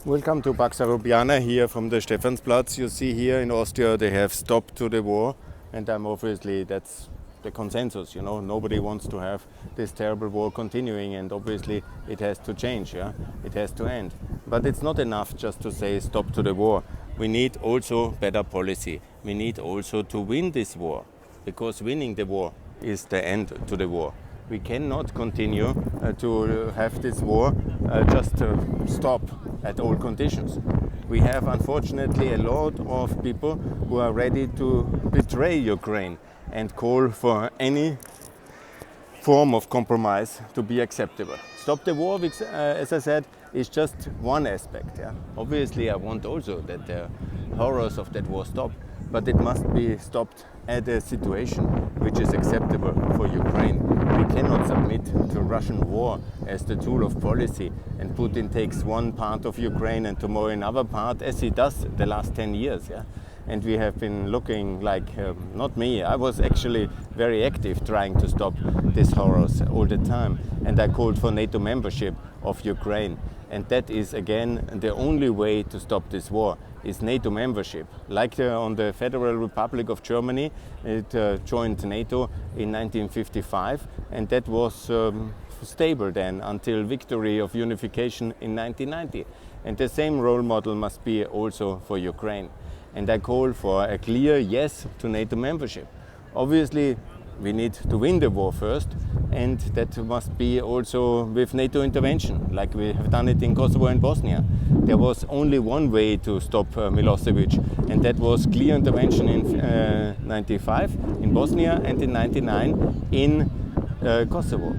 Welcome to Pax Europiana here from the Stephansplatz. You see here in Austria they have stopped to the war, and obviously that's the consensus. Nobody wants to have this terrible war continuing, and obviously it has to change. It has to end. But it's not enough just to say stop to the war. We need also better policy. We need also to win this war, because winning the war is the end to the war. We cannot continue to have this war just stop at all conditions. We have unfortunately a lot of people who are ready to betray Ukraine and call for any form of compromise to be acceptable. Stop the war, as I said, is just one aspect. Obviously, I want also that the horrors of that war stop, but it must be stopped at a situation which is acceptable for Ukraine. We cannot submit to Russian war as the tool of policy, and Putin takes one part of Ukraine and tomorrow another part, as he does the last 10 years. And we have been looking like, not me, I was actually very active trying to stop these horrors all the time. And I called for NATO membership of Ukraine. And that is, again, the only way to stop this war is NATO membership. Like on the Federal Republic of Germany, it joined NATO in 1955, and that was stable then until victory of unification in 1990. And the same role model must be also for Ukraine. And I call for a clear yes to NATO membership. Obviously, we need to win the war first, and that must be also with NATO intervention, like we have done it in Kosovo and Bosnia. There was only one way to stop Milosevic, and that was clear intervention in 95 in Bosnia and in 99 in Kosovo.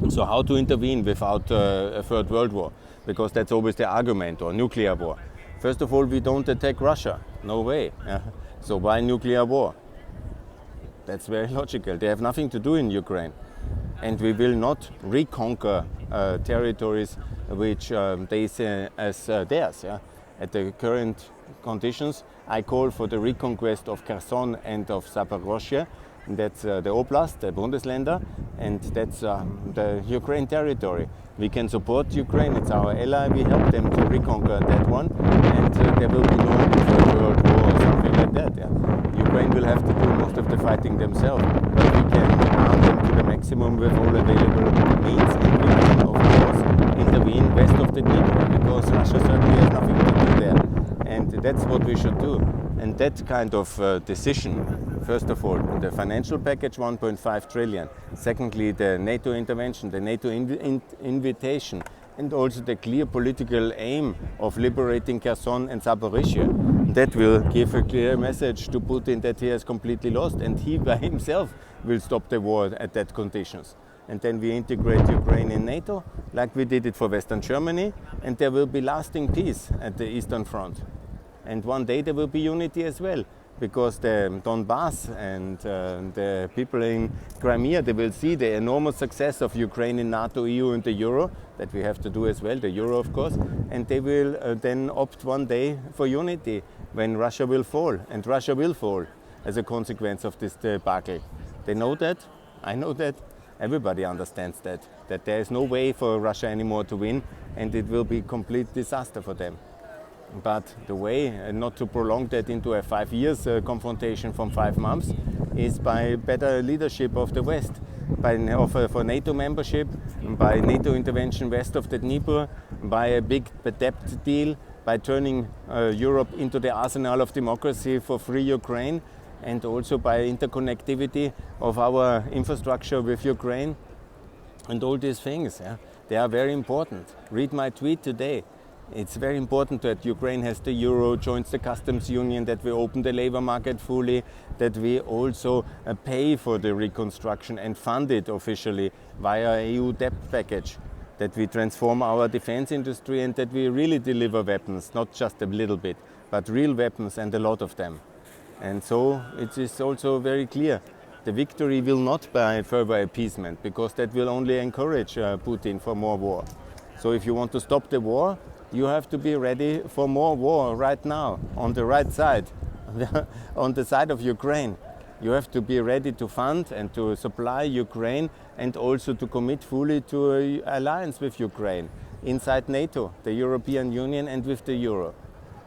So how to intervene without a third world war? Because that's always the argument, or nuclear war. First of all, we don't attack Russia. No way. So why nuclear war? That's very logical. They have nothing to do in Ukraine. And we will not reconquer territories which they see as theirs. At the current conditions, I call for the reconquest of Kherson and of Zaporozhye. That's the Oblast, the Bundesländer, and that's the Ukraine territory. We can support Ukraine, it's our ally, we help them to reconquer that one, and there will be no third world war or something like that. Ukraine will have to do most of the fighting themselves, but we can arm them to the maximum with all available means, and we can, of course, intervene west of the Dnieper, because Russia certainly has nothing to do there, and that's what we should do. And that kind of decision, first of all, the financial package, 1.5 trillion. Secondly, the NATO intervention, the NATO invitation, and also the clear political aim of liberating Kherson and Zaporizhzhia. That will give a clear message to Putin that he has completely lost, and he by himself will stop the war at that conditions. And then we integrate Ukraine in NATO, like we did it for Western Germany, and there will be lasting peace at the Eastern Front. And one day there will be unity as well, because the Donbass and the people in Crimea, they will see the enormous success of Ukraine in NATO, EU and the Euro, that we have to do as well, the Euro of course, and they will then opt one day for unity when Russia will fall, and Russia will fall as a consequence of this debacle. They know that, I know that, everybody understands that there is no way for Russia anymore to win, and it will be complete disaster for them. But the way not to prolong that into a 5 years confrontation from 5 months is by better leadership of the West, by an offer for NATO membership, by NATO intervention west of the Dnieper, by a big debt deal, by turning Europe into the arsenal of democracy for free Ukraine, and also by interconnectivity of our infrastructure with Ukraine. And all these things, they are very important. Read my tweet today. It's very important that Ukraine has the euro, joins the customs union, that we open the labor market fully, that we also pay for the reconstruction and fund it officially via EU debt package, that we transform our defense industry, and that we really deliver weapons, not just a little bit, but real weapons and a lot of them. And so it is also very clear. The victory will not by further appeasement, because that will only encourage Putin for more war. So if you want to stop the war, you have to be ready for more war right now, on the right side, on the side of Ukraine. You have to be ready to fund and to supply Ukraine, and also to commit fully to an alliance with Ukraine. inside NATO, the European Union, and with the Euro.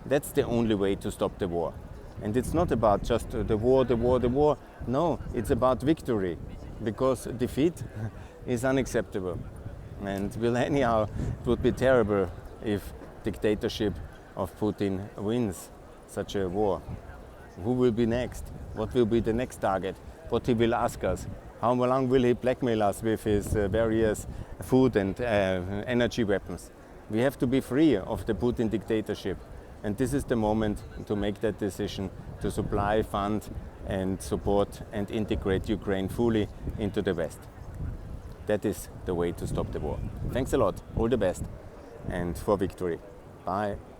That's the only way to stop the war. And it's not about just the war, the war, the war. No, it's about victory, because defeat is unacceptable. And anyhow, it would be terrible if dictatorship of Putin wins such a war. Who will be next? What will be the next target? What he will ask us? How long will he blackmail us with his various food and energy weapons? We have to be free of the Putin dictatorship. And this is the moment to make that decision, to supply, fund and support and integrate Ukraine fully into the West. That is the way to stop the war. Thanks a lot. All the best and for victory. Bye.